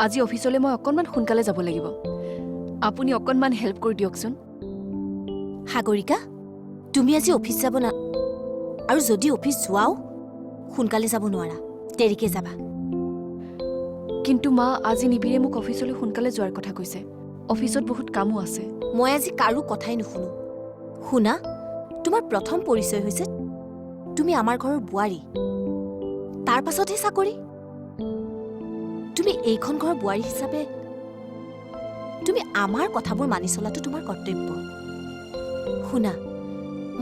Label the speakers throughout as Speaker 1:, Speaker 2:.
Speaker 1: আজি অফিচলৈ মই অকণমান সোনকালে যাব লাগিব আপুনি অকণমান হেল্প কৰি দিয়কচোন
Speaker 2: সাগৰিকা তুমি আজি অফিচ যাব না আৰু যদি অফিচ যোৱাও সোনকালে যাব নোৱাৰা দেৰিকে যাবা
Speaker 1: কিন্তু মা আজি নিবিৰে মোক অফিচলৈ সোনকালে যোৱাৰ কথা কৈছে অফিচত বহুত কামো আছে
Speaker 2: মই আজি কাৰো কথাই নুশুনো শুনা তোমাৰ প্ৰথম পৰিচয় হৈছে তুমি আমাৰ ঘৰৰ বোৱাৰী তাৰ পাছতহে চাকৰি তুমি এইখন ঘৰৰ বোৱাৰী হিচাপে তুমি আমাৰ কথাবোৰ মানি চলাটো তোমাৰ কৰ্তব্য শুনা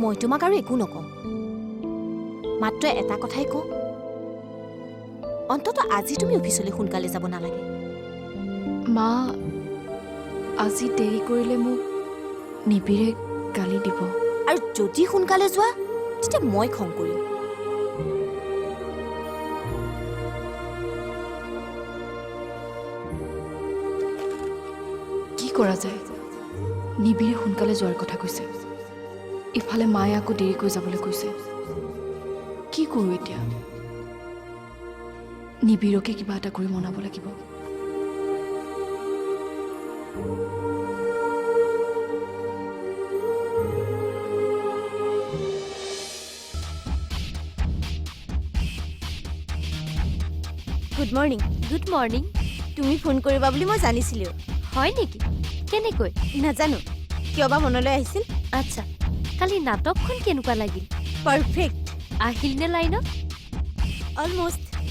Speaker 2: মই তোমাক আৰু একো নকওঁ মাত্ৰ এটা কথাই কওঁ অন্তত আজি তুমি অফিচলৈ সোনকালে যাব নালাগে
Speaker 1: মা আজি দেৰি কৰিলে মোক নিবিৰে গালি দিব
Speaker 2: আৰু যদি সোনকালে যোৱা তেতিয়া মই খং কৰিম
Speaker 1: কি কৰা যায় নিবিৰে সোনকালে যোৱাৰ কথা কৈছে ইফালে মায়ে আকৌ দেৰিকৈ যাবলৈ কৈছে কি কৰোঁ এতিয়া নিবিৰকে কিবা এটা কৰি মনাব লাগিব
Speaker 2: গুড মৰ্ণিং গুড মৰ্ণিং তুমি ফোন কৰিবা বুলি মই জানিছিলোঁ
Speaker 3: হয় নেকি কেনেকৈ
Speaker 2: নাজানো কিয় বা মনলৈ আহিছিল
Speaker 3: আচ্ছা কালি নাটকখন কেনেকুৱা লাগিল
Speaker 2: পাৰফেক্ট
Speaker 3: আহিল নে লাইনত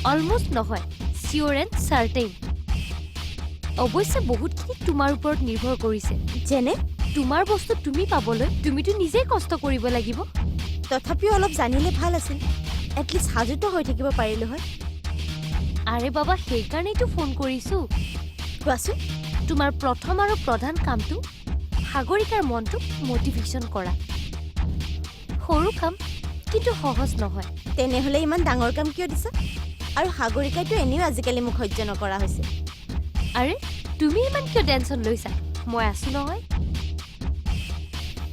Speaker 3: অলমষ্ট নহয় চিয়'ৰ এণ্ড চাৰ্টেইন অৱশ্যে বহুতখিনি তোমাৰ ওপৰত নিৰ্ভৰ কৰিছে
Speaker 2: যেনে
Speaker 3: তোমাৰ বস্তু তুমি পাবলৈ তুমিতো নিজেই কষ্ট কৰিব লাগিব
Speaker 2: তথাপিও অলপ জানিলে ভাল আছিল এটলিষ্ট সাজুতো হৈ থাকিব পাৰিলো হয়
Speaker 3: আৰে বাবা সেইকাৰণেইতো ফোন কৰিছোঁ
Speaker 2: কোৱাচোন
Speaker 3: তোমাৰ প্ৰথম আৰু প্ৰধান কামটো সাগৰিকাৰ মনটোক মটিভেশ্যন কৰা সৰু কাম কিন্তু সহজ নহয়
Speaker 2: তেনেহ'লে ইমান ডাঙৰ কাম কিয় দিছা আৰু সাগৰিকাইতো এনেও আজিকালি মোক সহ্য নকৰা হৈছে
Speaker 3: আৰে তুমি ইমান কিয় টেনশ্যন লৈছা মই আছো নহয়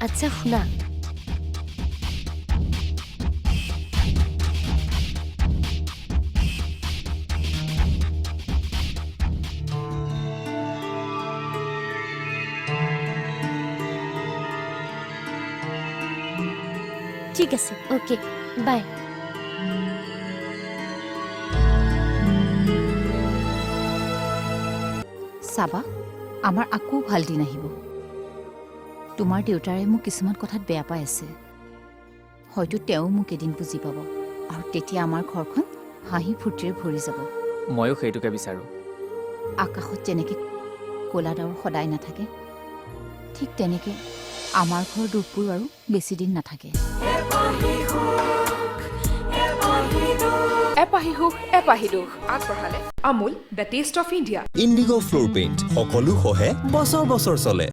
Speaker 3: আচ্ছা শুনা
Speaker 2: ঠিক আছে
Speaker 3: অ'কে বাই
Speaker 4: চাবা আমাৰ আকৌ ভাল দিন আহিব তোমাৰ দেউতাৰে মোক কিছুমান কথাত বেয়া পাই আছে হয়তো তেওঁ মোক এদিন বুজি পাব আৰু তেতিয়া আমাৰ ঘৰখন হাঁহি ফূৰ্তিৰে ভৰি যাব
Speaker 5: ময়ো সেইটোকে বিচাৰোঁ
Speaker 4: আকাশত যেনেকৈ ক'লা ডাৱৰ সদায় নাথাকে ঠিক তেনেকৈ আমাৰ ঘৰৰ দুখবোৰ আৰু বেছি দিন নাথাকে
Speaker 6: এপাহি সুখ এপাহি দুখ আগবঢ়ালে Amul the taste of India
Speaker 7: IndiGo floor paint সকলো সহে বছৰ বছৰ চলে